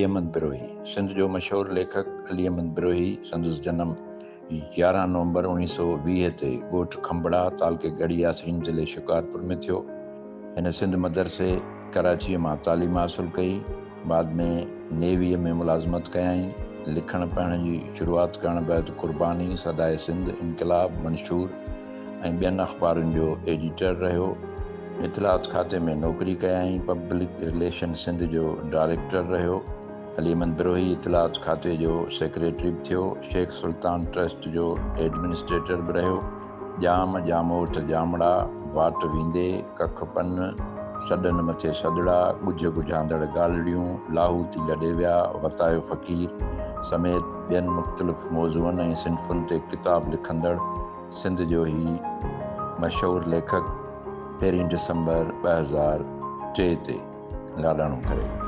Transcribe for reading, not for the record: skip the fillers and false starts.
अहमद ब्रोही। सिंध जो मशहूर लेखक अहमद ब्रोही संदसि जनम 11 नवंबर 1920 ते ॻोठ खंबड़ा तालके गढ़ी यासीन ज़िले शिकारपुर में थियो। हिन सिंध मदरसे कराचीअ मां तालीम हासिल कई। बाद में नेवीअ में मुलाज़मत कयाई। लिखण पढ़ण जी शुरूआत करण बैदि कुर्बानी, सदाए सिंध, इनकलाब, मंशूर ऐं ॿियनि अख़बारुनि जो एडिटर रहियो। इतलात खाते में नौकरी कयाई। पब्लिक रिलेशन सिंध जो डायरेक्टर रहियो। अहमद ब्रोही इतलात खाते जो सेक्रेटरी बि थियो। शेख सुल्तान ट्रस्ट जो एडमिनिस्ट्रेटर बि रहियो। जाम जामोठ जामड़ा, वाट वींदे, कख पन, सॾनि मथे सदड़ा, ॻुझ ॻुझांदड़ ॻाल्हियूं, लाहूती लॾे विया, वतायो फ़क़ीर समेत ॿियनि मुख़्तलिफ़ मौज़ूअनि ऐं सिन्फ़ुनि ते किताब लिखंदड़ सिंध जो ही मशहूर लेखक 1 दिसंबर 2003 ते लाॾाणो करे।